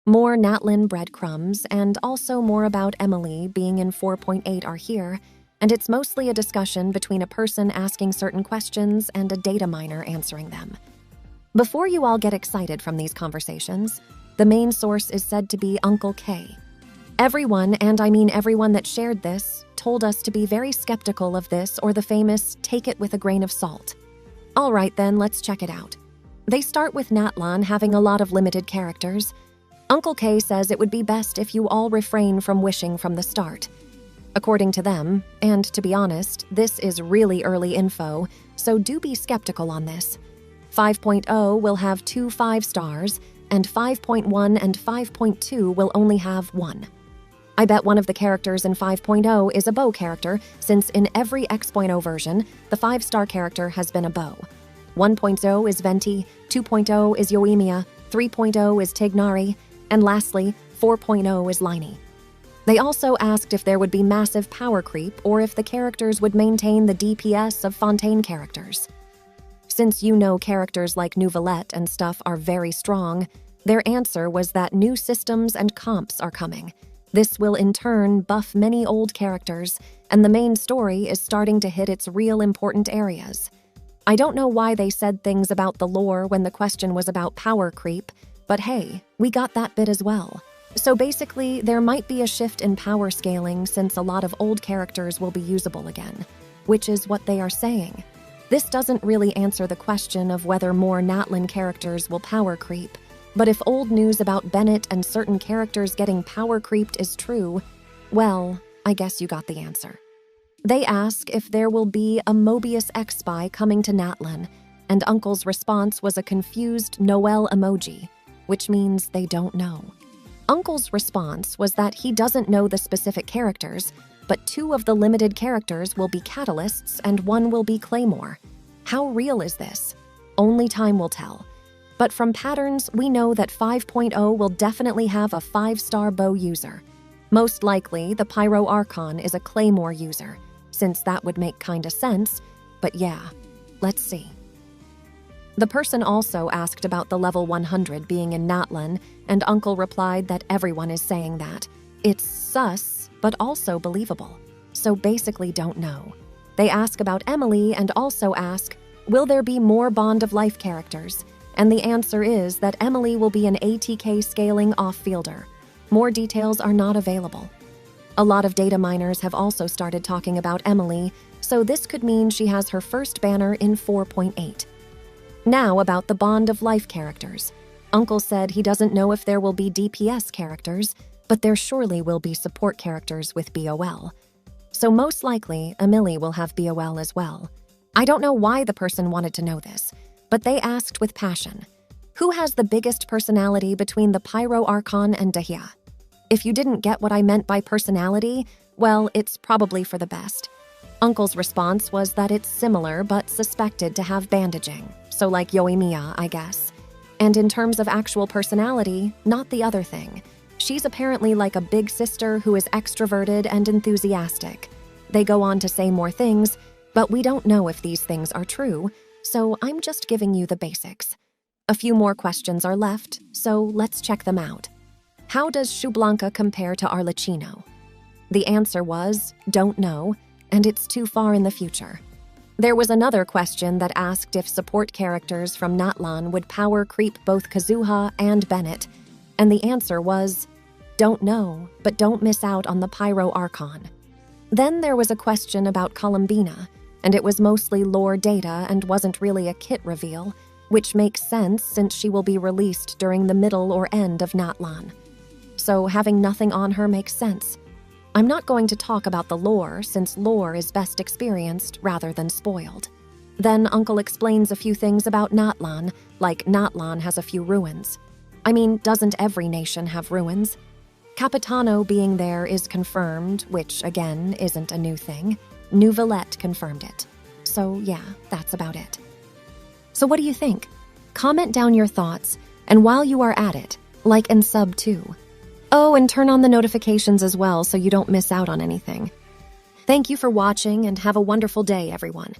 More NATLAN breadcrumbs and also more about Emily being in 4.8 are here, and it's mostly a discussion between a person asking certain questions and a data miner answering them. Before you all get excited from these conversations, the main source is said to be Uncle K. Everyone, and I mean everyone that shared this, told us to be very skeptical of this or the famous take it with a grain of salt. All right then, let's check it out. They start with NATLAN having a lot of limited characters. Uncle K says it would be best if you all refrain from wishing from the start. According to them, and to be honest, this is really early info, so do be skeptical on this. 5.0 will have 2 5 stars, and 5.1 and 5.2 will only have 1. I bet one of the characters in 5.0 is a bow character, since in every X.0 version, the 5-star character has been a bow. 1.0 is Venti, 2.0 is Yoimiya, 3.0 is Tignari, and lastly, 4.0 is Liney. They also asked if there would be massive power creep or if the characters would maintain the DPS of Fontaine characters. Since you know characters like Nouvellette and stuff are very strong, their answer was that new systems and comps are coming. This will in turn buff many old characters, and the main story is starting to hit its real important areas. I don't know why they said things about the lore when the question was about power creep, but hey, we got that bit as well. So basically, there might be a shift in power scaling since a lot of old characters will be usable again, which is what they are saying. This doesn't really answer the question of whether more NATLAN characters will power creep, but if old news about Bennett and certain characters getting power creeped is true, well, I guess you got the answer. They ask if there will be a Mobius X-Spy coming to NATLAN, and Uncle's response was a confused Noel emoji, which means they don't know. Uncle's response was that he doesn't know the specific characters, but 2 of the limited characters will be catalysts and 1 will be Claymore. How real is this? Only time will tell. But from patterns, we know that 5.0 will definitely have a 5-star bow user. Most likely, the Pyro Archon is a Claymore user, since that would make kinda sense, but yeah, let's see. The person also asked about the level 100 being in NATLAN, and Uncle replied that everyone is saying that. It's sus, but also believable. So basically don't know. They ask about Emily and also ask, will there be more Bond of Life characters? And the answer is that Emily will be an ATK scaling off-fielder. More details are not available. A lot of data miners have also started talking about Emily, so this could mean she has her first banner in 4.8. Now about the Bond of Life characters. Uncle said he doesn't know if there will be DPS characters, but there surely will be support characters with BOL. So most likely, Emily will have BOL as well. I don't know why the person wanted to know this, but they asked with passion. Who has the biggest personality between the Pyro Archon and Dahlia? If you didn't get what I meant by personality, well, it's probably for the best. Uncle's response was that it's similar but suspected to have bandaging, so like Yoimiya, I guess. And in terms of actual personality, not the other thing. She's apparently like a big sister who is extroverted and enthusiastic. They go on to say more things, but we don't know if these things are true, so I'm just giving you the basics. A few more questions are left, so let's check them out. How does Xbalanque compare to Arlecchino? The answer was, don't know, and it's too far in the future. There was another question that asked if support characters from NATLAN would power creep both Kazuha and Bennett, and the answer was, don't know, but don't miss out on the Pyro Archon. Then there was a question about Columbina, and it was mostly lore data and wasn't really a kit reveal, which makes sense since she will be released during the middle or end of NATLAN. So having nothing on her makes sense. I'm not going to talk about the lore since lore is best experienced rather than spoiled. Then Uncle explains a few things about NATLAN, like NATLAN has a few ruins. I mean, doesn't every nation have ruins? Capitano being there is confirmed, which again isn't a new thing. Nouvellette confirmed it. So yeah, that's about it. So what do you think? Comment down your thoughts, and while you are at it, like and sub too. Oh, and turn on the notifications as well so you don't miss out on anything. Thank you for watching and have a wonderful day, everyone.